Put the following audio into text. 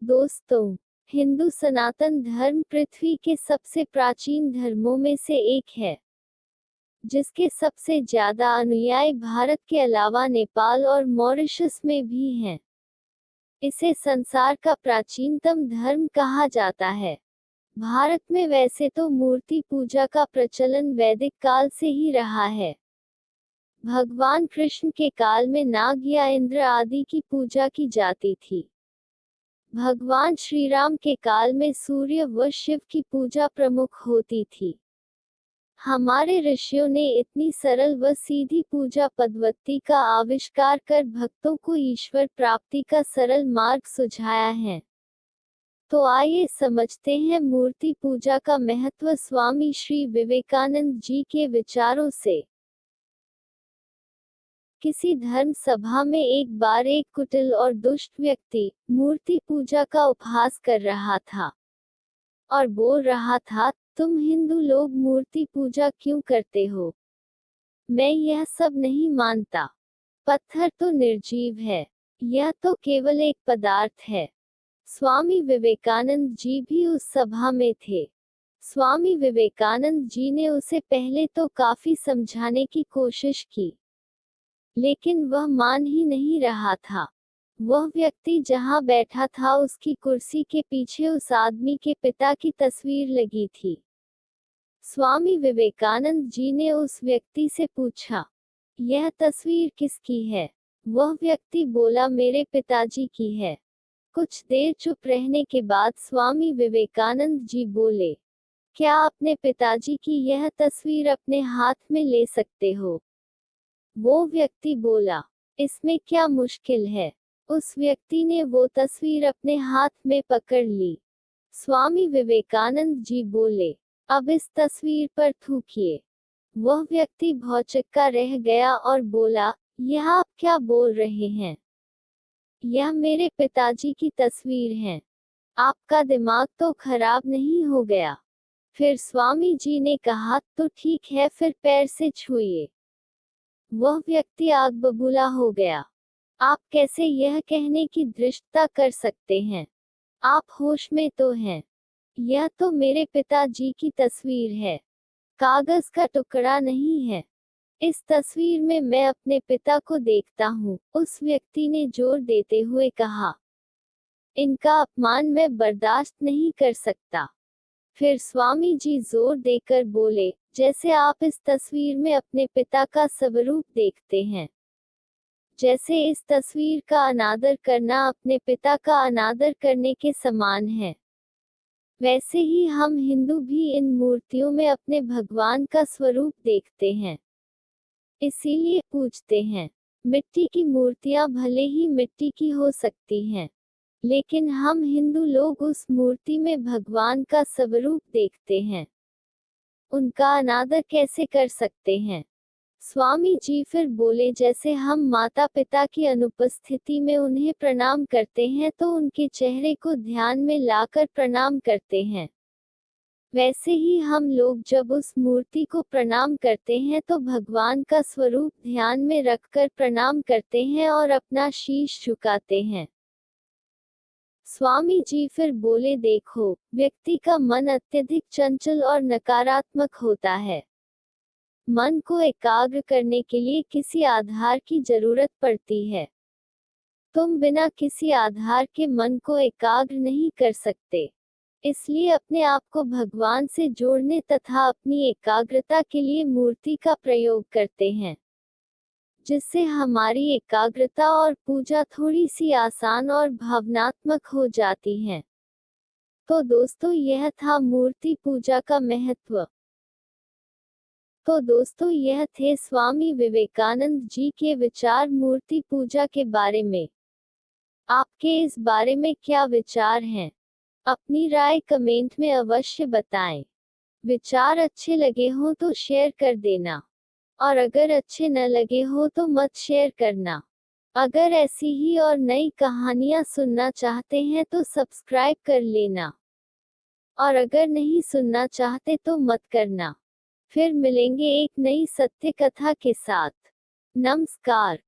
दोस्तों, हिंदू सनातन धर्म पृथ्वी के सबसे प्राचीन धर्मों में से एक है, जिसके सबसे ज्यादा अनुयायी भारत के अलावा नेपाल और मॉरिशस में भी हैं। इसे संसार का प्राचीनतम धर्म कहा जाता है। भारत में वैसे तो मूर्ति पूजा का प्रचलन वैदिक काल से ही रहा है। भगवान कृष्ण के काल में नाग या इंद्र आदि की पूजा की जाती थी। भगवान श्री राम के काल में सूर्य व शिव की पूजा प्रमुख होती थी। हमारे ऋषियों ने इतनी सरल व सीधी पूजा पद्धति का आविष्कार कर भक्तों को ईश्वर प्राप्ति का सरल मार्ग सुझाया है। तो आइए समझते हैं मूर्ति पूजा का महत्व स्वामी श्री विवेकानंद जी के विचारों से। किसी धर्म सभा में एक बार एक कुटिल और दुष्ट व्यक्ति मूर्ति पूजा का उपहास कर रहा था और बोल रहा था, तुम हिंदू लोग मूर्ति पूजा क्यों करते हो? मैं यह सब नहीं मानता। पत्थर तो निर्जीव है, यह तो केवल एक पदार्थ है। स्वामी विवेकानंद जी भी उस सभा में थे। स्वामी विवेकानंद जी ने उसे पहले तो काफी समझाने की कोशिश की, लेकिन वह मान ही नहीं रहा था। वह व्यक्ति जहां बैठा था उसकी कुर्सी के पीछे उस आदमी के पिता की तस्वीर लगी थी। स्वामी विवेकानंद जी ने उस व्यक्ति से पूछा, यह तस्वीर किसकी है? वह व्यक्ति बोला, मेरे पिताजी की है। कुछ देर चुप रहने के बाद स्वामी विवेकानंद जी बोले, क्या अपने पिताजी की यह तस्वीर अपने हाथ में ले सकते हो? वो व्यक्ति बोला, इसमें क्या मुश्किल है? उस व्यक्ति ने वो तस्वीर अपने हाथ में पकड़ ली। स्वामी विवेकानंद जी बोले, अब इस तस्वीर पर थूकिए। वह व्यक्ति भौचक्का रह गया और बोला, यह आप क्या बोल रहे हैं? यह मेरे पिताजी की तस्वीर है। आपका दिमाग तो खराब नहीं हो गया? फिर स्वामी जी ने कहा, तो ठीक है, फिर पैर से छुइए। वह व्यक्ति आग बबूला हो गया। आप कैसे यह कहने की धृष्टता कर सकते हैं? आप होश में तो हैं? यह तो मेरे पिताजी की तस्वीर है, कागज का टुकड़ा नहीं है। इस तस्वीर में मैं अपने पिता को देखता हूँ, उस व्यक्ति ने जोर देते हुए कहा। इनका अपमान मैं बर्दाश्त नहीं कर सकता। फिर स्वामी जी जोर देकर बोले, जैसे आप इस तस्वीर में अपने पिता का स्वरूप देखते हैं, जैसे इस तस्वीर का अनादर करना अपने पिता का अनादर करने के समान है, वैसे ही हम हिंदू भी इन मूर्तियों में अपने भगवान का स्वरूप देखते हैं। इसीलिए पूजते हैं। मिट्टी की मूर्तियां भले ही मिट्टी की हो सकती हैं, लेकिन हम हिंदू लोग उस मूर्ति में भगवान का स्वरूप देखते हैं। उनका अनादर कैसे कर सकते हैं? स्वामी जी फिर बोले, जैसे हम माता पिता की अनुपस्थिति में उन्हें प्रणाम करते हैं तो उनके चेहरे को ध्यान में लाकर प्रणाम करते हैं, वैसे ही हम लोग जब उस मूर्ति को प्रणाम करते हैं तो भगवान का स्वरूप ध्यान में रखकर प्रणाम करते हैं और अपना शीश झुकाते हैं। स्वामी जी फिर बोले, देखो, व्यक्ति का मन अत्यधिक चंचल और नकारात्मक होता है। मन को एकाग्र करने के लिए किसी आधार की जरूरत पड़ती है। तुम बिना किसी आधार के मन को एकाग्र नहीं कर सकते। इसलिए अपने आप को भगवान से जोड़ने तथा अपनी एकाग्रता के लिए मूर्ति का प्रयोग करते हैं, जिससे हमारी एकाग्रता और पूजा थोड़ी सी आसान और भावनात्मक हो जाती है। तो दोस्तों, यह था मूर्ति पूजा का महत्व। तो दोस्तों, यह थे स्वामी विवेकानंद जी के विचार मूर्ति पूजा के बारे में। आपके इस बारे में क्या विचार हैं? अपनी राय कमेंट में अवश्य बताएं। विचार अच्छे लगे हो तो शेयर कर देना, और अगर अच्छे न लगे हो तो मत शेयर करना। अगर ऐसी ही और नई कहानियां सुनना चाहते हैं तो सब्सक्राइब कर लेना, और अगर नहीं सुनना चाहते तो मत करना। फिर मिलेंगे एक नई सत्य कथा के साथ। नमस्कार।